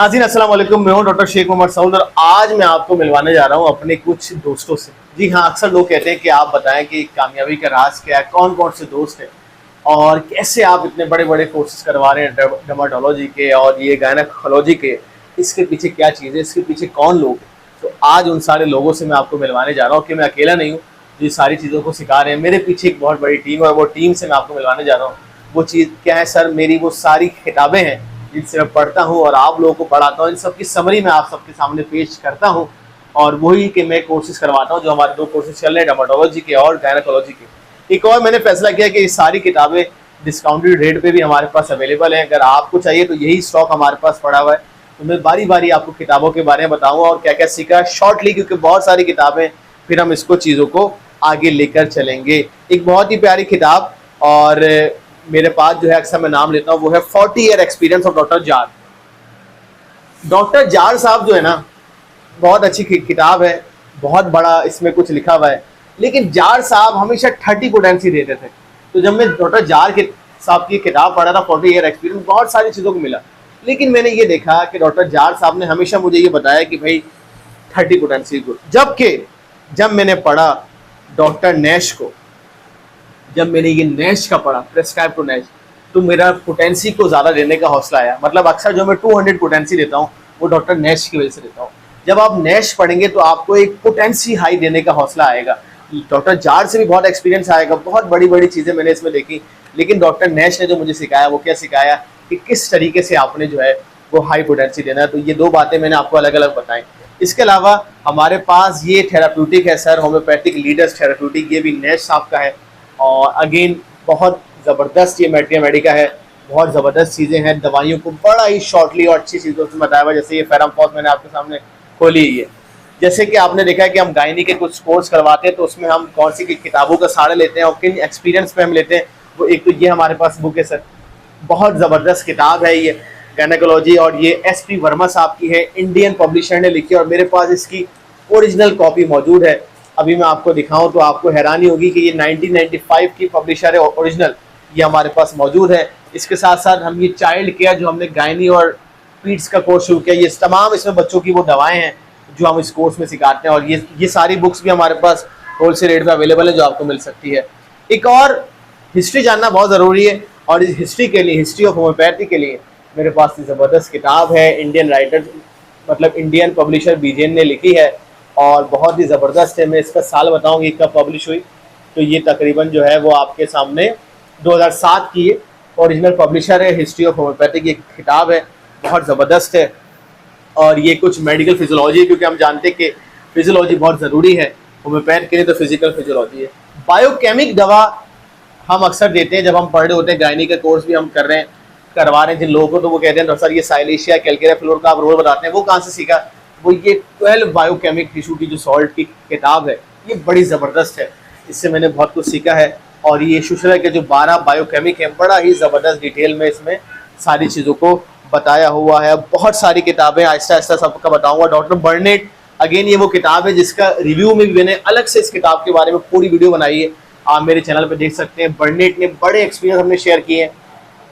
नाज़रीन अस्सलाम वालेकुम, मैं हूं डॉक्टर शेख मोहम्मद सऊद और आज मैं आपको मिलवाने जा रहा हूं अपने कुछ दोस्तों से। जी हाँ, अक्सर लोग कहते हैं कि आप बताएं कि कामयाबी का राज क्या है, कौन कौन से दोस्त हैं और कैसे आप इतने बड़े बड़े कोर्सेज करवा रहे हैं डर्माटोलॉजी के और ये गायनेकोलॉजी के, इसके पीछे क्या चीज़ है, इसके पीछे कौन लोग हैं। तो आज उन सारे लोगों से मैं आपको मिलवाने जा रहा हूँ कि मैं अकेला नहीं हूँ जो ये सारी चीज़ों को सिखा रहे हैं। मेरे पीछे एक बहुत बड़ी टीम है और वो टीम से मैं आपको मिलवाने जा रहा हूँ। वो चीज़ क्या है सर? मेरी वो सारी किताबें हैं जिनसे मैं पढ़ता हूँ और आप लोगों को पढ़ाता हूँ। इन सब की समरी मैं आप सबके सामने पेश करता हूँ और वही कि मैं कोर्सेज करवाता हूँ जो हमारे दो कोर्सेज चल रहे हैं, डर्माटोलॉजी के और गायनेकोलॉजी के। एक और मैंने फैसला किया कि ये सारी किताबें डिस्काउंटेड रेट पे भी हमारे पास अवेलेबल हैं। अगर आपको चाहिए तो यही स्टॉक हमारे पास पड़ा हुआ है। तो मैं बारी बारी आपको किताबों के बारे में बताऊँगा और क्या क्या सीखा शॉर्टली, क्योंकि बहुत सारी किताबें, फिर हम इसको चीज़ों को आगे लेकर चलेंगे। एक बहुत ही प्यारी किताब और मेरे पास जो है अक्सर मैं नाम लेता हूँ, वो है 40 year experience of doctor jar. Doctor jar साहब जो है ना, बहुत अच्छी किताब है, बहुत बड़ा इसमें कुछ लिखा हुआ है, लेकिन जार साहब हमेशा 30 पोटेंसी देते थे। तो जब मैं डॉक्टर जार के साहब की किताब पढ़ा था 40 ईयर एक्सपीरियंस, बहुत सारी चीज़ों को मिला, लेकिन मैंने ये देखा कि डॉक्टर जार साहब ने हमेशा मुझे ये बताया कि भाई 30 पोटेंसी गुड। जबकि जब मैंने पढ़ा डॉक्टर नैश को, जब मैंने ये नैश का पढ़ा, प्रेस्क्राइब टू नैश, तो मेरा पोटेंसी को ज़्यादा देने का हौसला आया। मतलब अक्सर जो मैं 200 पोटेंसी देता हूँ वो डॉक्टर नैश की वजह से देता हूँ। जब आप नैश पढ़ेंगे तो आपको एक पोटेंसी हाई देने का हौसला आएगा। डॉक्टर जार से भी बहुत एक्सपीरियंस आएगा, बहुत बड़ी बड़ी चीज़ें मैंने इसमें देखी, लेकिन डॉक्टर नैश ने जो मुझे सिखाया वो क्या सिखाया कि किस तरीके से आपने जो है वो हाई पोटेंसी देना है। तो ये दो बातें मैंने आपको अलग अलग बताई। इसके अलावा हमारे पास ये थेराप्यूटिक है सर, होम्योपैथिक लीडर्स थेराप्यूटिक, ये भी नैश साहब का है और अगेन बहुत ज़बरदस्त ये मैट्रिया मेडिका है। बहुत ज़बरदस्त चीज़ें हैं, दवाइयों को बड़ा ही शॉर्टली और अच्छी चीज़ों से बताया हुआ। जैसे ये फेरामफॉस मैंने आपके सामने खोली है। जैसे कि आपने देखा है कि हम गायनी के कुछ कोर्स करवाते हैं तो उसमें हम कौन सी किताबों का सहारा लेते हैं और किन एक्सपीरियंस पे हम लेते हैं। वो एक तो ये हमारे पास बुक है सर, बहुत ज़बरदस्त किताब है ये गायनेकोलॉजी और ये SP वर्मा साहब की है, इंडियन पब्लिशर ने लिखी है और मेरे पास इसकी ओरिजिनल कॉपी मौजूद है। अभी मैं आपको दिखाऊं तो आपको हैरानी होगी कि ये 1995 की पब्लिशर है ओरिजिनल, ये हमारे पास मौजूद है। इसके साथ साथ हम ये चाइल्ड केयर जो हमने गायनी और पीड्स का कोर्स शुरू किया, ये तमाम इसमें बच्चों की वो दवाएं हैं जो हम इस कोर्स में सिखाते हैं और ये सारी बुक्स भी हमारे पास होलसेल रेट में अवेलेबल है जो आपको मिल सकती है। एक और हिस्ट्री जानना बहुत ज़रूरी है और इस हिस्ट्री के लिए, हिस्ट्री ऑफ होम्योपैथी के लिए मेरे पास ज़बरदस्त किताब है, इंडियन राइटर मतलब इंडियन पब्लिशर बीजेन ने लिखी है और बहुत ही ज़बरदस्त है। मैं इसका साल बताऊँगी कब पब्लिश हुई, तो ये तकरीबन जो है वो आपके सामने 2007 की है, ओरिजिनल पब्लिशर है, हिस्ट्री ऑफ होम्योपैथी की किताब है, बहुत ज़बरदस्त है। और ये कुछ मेडिकल फिजियोलॉजी, क्योंकि हम जानते हैं कि फिजियोलॉजी बहुत ज़रूरी है होम्योपैथ के लिए, तो फिजिकल फिजियोलॉजी है। बायोकेमिक दवा हम अक्सर देते हैं जब हम पढ़ रहे होते हैं, गायनी का कोर्स भी हम करवा रहे हैं जिन लोगों को, तो वो कहते हैं डॉक्टर सर ये साइलेशिया कैल्केरिया फ्लोर का आप रोल बताते हैं, वो कहाँ से सीखा? वो ये 12 बायोकेमिक टिश्यू की जो सॉल्ट की किताब है, ये बड़ी ज़बरदस्त है, इससे मैंने बहुत कुछ सीखा है। और ये शुशरा के जो 12 बायोकेमिक है, बड़ा ही ज़बरदस्त डिटेल में इसमें सारी चीज़ों को बताया हुआ है। बहुत सारी किताबें आहिस्ता आहिस्ता सबका बताऊँगा। डॉक्टर बर्नेट, अगेन ये वो किताब है जिसका रिव्यू में भी मैंने अलग से इस किताब के बारे में पूरी वीडियो बनाई है, आप मेरे चैनल पर देख सकते हैं। बर्नेट ने बड़े एक्सपीरियंस हमने शेयर किए हैं,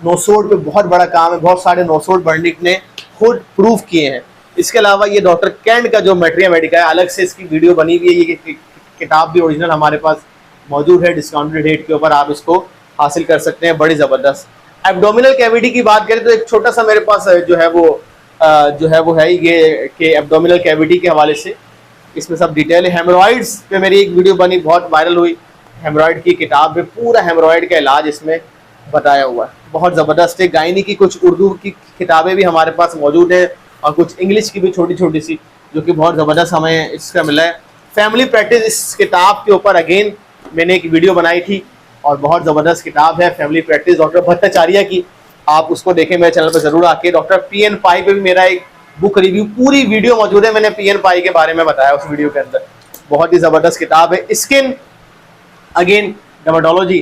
नोसोड पे बहुत बड़ा काम है, बहुत सारे नोसोड बर्निक ने खुद प्रूफ किए हैं। इसके अलावा ये डॉक्टर कैंड का जो मैट्रिया मेडिका है, अलग से इसकी वीडियो बनी हुई है। ये किताब भी ओरिजिनल हमारे पास मौजूद है, डिस्काउंटेड रेट के ऊपर आप इसको हासिल कर सकते हैं, बड़ी ज़बरदस्त। एब्डोमिनल कैविटी की बात करें तो एक छोटा सा मेरे पास जो है वो है ये कि एब्डोमिनल कैविटी के हवाले से इसमें सब डिटेल है। हेमरॉइड्स पे मेरी एक वीडियो बनी, बहुत वायरल हुई, हेमरॉइड की किताब में पूरा हेमरॉइड का इलाज इसमें बताया हुआ है, बहुत ज़बरदस्त है। गायनी की कुछ उर्दू की किताबें भी हमारे पास मौजूद है और कुछ इंग्लिश की भी छोटी छोटी सी, जो कि बहुत ज़बरदस्त हमें इसका मिला है। फैमिली प्रैक्टिस, इस किताब के ऊपर अगेन मैंने एक वीडियो बनाई थी और बहुत ज़बरदस्त किताब है फैमिली प्रैक्टिस डॉक्टर भट्टाचार्य की, आप उसको देखें मेरे चैनल पर ज़रूर आके। डॉक्टर PN पाई पे भी मेरा एक बुक रिव्यू पूरी वीडियो मौजूद है, मैंने PN पाई के बारे में बताया उस वीडियो के अंदर, बहुत ही ज़बरदस्त किताब है। स्किन, अगेन डर्मेटोलॉजी,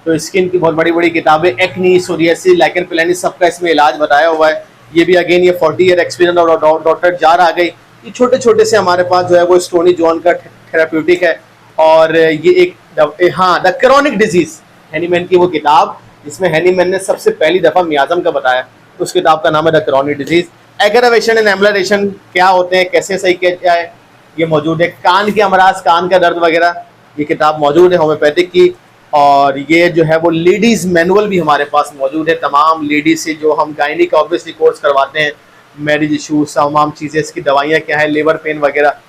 तो स्किन की बहुत बड़ी बड़ी किताबें, एक्नी, सोरियासिस, लाइकन प्लानिस, सबका इसमें इलाज बताया हुआ है। ये भी अगेन ये 40 ईयर एक्सपीरियंस और डॉक्टर जार आ गई। ये छोटे छोटे से हमारे पास जो है वो स्टोनी जॉन का थेराप्यूटिक है और ये एक द क्रॉनिक डिजीज, हैनीमैन की वो किताब जिसमें हैनीमैन ने सबसे पहली दफ़ा मियाज़म का बताया, उस किताब का नाम है the chronic disease. Aggravation and amelioration क्या होते हैं, कैसे सही किया जाए, ये मौजूद है। कान के अमराज, कान का दर्द वगैरह, ये किताब मौजूद है होम्योपैथिक की। और ये जो है वो लेडीज़ मैनुअल भी हमारे पास मौजूद है, तमाम लेडीज़ से जो हम गायनी का ऑब्वियसली कोर्स करवाते हैं, मैरिज इशूज़, तमाम चीज़ें, इसकी दवाइयाँ क्या है, लेबर पेन वगैरह,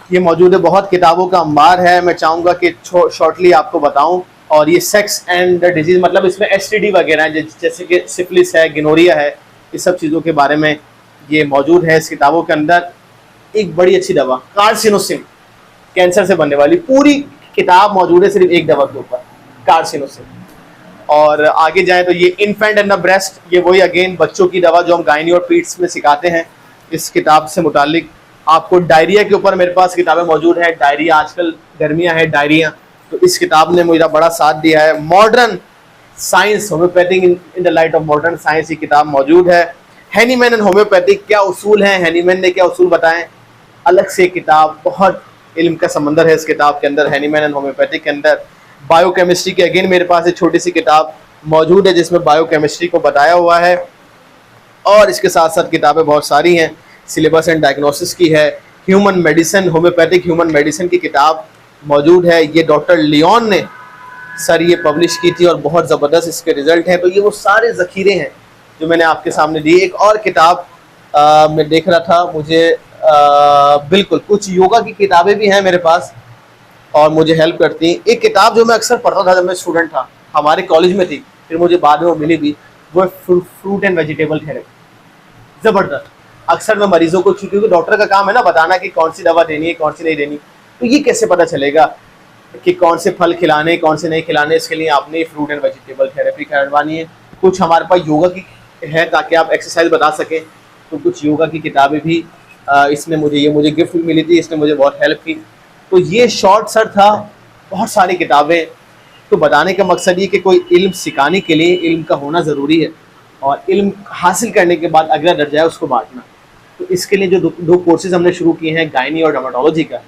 ये मौजूद है। बहुत किताबों का अंबार है, मैं चाहूँगा कि शॉर्टली आपको बताऊँ। और ये सेक्स एंड डिजीज़, मतलब इसमें STD वगैरह है, जैसे कि सिफिलिस है, गिनोरिया है, इस सब चीज़ों के बारे में ये मौजूद है इस किताबों के अंदर। एक बड़ी अच्छी दवा कार्सिनोसिन, कैंसर से बनने वाली, पूरी किताब मौजूद है सिर्फ एक दवा के ऊपर, कार्सिनोसिन। और आगे जाएं तो ये इन्फेंट एंड द ब्रेस्ट, ये वही अगेन बच्चों की दवा जो हम गायनी और पीड्स में सिखाते हैं। इस किताब से मुतालिक आपको डायरिया के ऊपर मेरे पास किताबें मौजूद हैं। डायरिया, आजकल गर्मियां हैं, डायरिया, तो इस किताब ने मुझे बड़ा साथ दिया है। Modern science, homeopathic in the light of modern science, ये किताब मौजूद है। हैनीमैन एंड होम्योपैथिक, क्या उसूल हैं, हैनीमैन ने क्या उसूल बताएं, अलग से किताब, बहुत इल्म का समंदर है इस किताब के अंदर, हैनीमैन एंड होम्योपैथिक के अंदर। बायोकेमिस्ट्री की अगेन मेरे पास एक छोटी सी किताब मौजूद है जिसमें बायोकेमिस्ट्री को बताया हुआ है। और इसके साथ साथ किताबें बहुत सारी हैं, सिलेबस एंड डायग्नोसिस की है, human medicine, homeopathic human medicine की किताब मौजूद है, ये डॉक्टर लियोन ने सर ये पब्लिश की थी और बहुत ज़बरदस्त इसके रिजल्ट हैं। तो ये वो सारे ज़खीरे हैं जो मैंने आपके सामने दिए। एक और किताब मैं देख रहा था, मुझे बिल्कुल कुछ योगा की किताबें भी हैं मेरे पास और मुझे हेल्प करती हैं। एक किताब जो मैं अक्सर पढ़ता था जब मैं स्टूडेंट था, हमारे कॉलेज में थी, फिर मुझे बाद में वो मिली भी, वो फ्रूट एंड वेजिटेबल थेरेपी। ज़बरदस्त। अक्सर मैं मरीजों को, क्योंकि डॉक्टर का काम है ना बताना कि कौन सी दवा देनी है, कौन सी नहीं देनी, तो ये कैसे पता चलेगा कि कौन से फल खिलाने, कौन से नहीं खिलाने, इसके लिए आपने फ्रूट एंड वेजिटेबल थेरेपी करवानी है। कुछ हमारे पास योगा की है ताकि आप एक्सरसाइज बता सकें, तो कुछ योगा की किताबें भी इसने मुझे गिफ्ट मिली थी, इसने मुझे बहुत हेल्प की। तो ये शॉर्ट सर था, बहुत सारी किताबें। तो बताने का मकसद ये कि कोई इल्म सिखाने के लिए इल्म का होना ज़रूरी है, और इल्म हासिल करने के बाद अगला दर्जा है उसको बांटना। तो इसके लिए जो दो कोर्सेज़ हमने शुरू किए हैं, गायनी और डर्मेटोलॉजी का,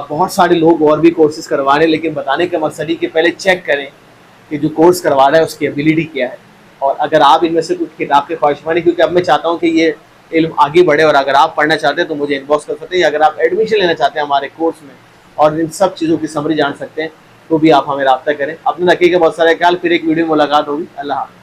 बहुत सारे लोग और भी कोर्सेज करवा रहे हैं, लेकिन बताने का मकसद ही कि पहले चेक करें कि जो कोर्स करवा रहा है उसकी एबिलिटी क्या है। और अगर आप इनमें से कुछ किताब के ख्वाहिशमंद हैं, क्योंकि अब मैं चाहता हूँ कि ये इल्म आगे बढ़े, और अगर आप पढ़ना चाहते हैं तो मुझे इनबॉक्स कर सकते हैं, या अगर आप एडमिशन लेना चाहते हैं हमारे कोर्स में और इन सब चीज़ों की समरी जान सकते हैं, तो भी आप हमें रब्ता करें। अपने रखिएगा बहुत सारा ख्याल, फिर एक वीडियो में मुलाकात होगी। अल्लाह हाफ़िज़।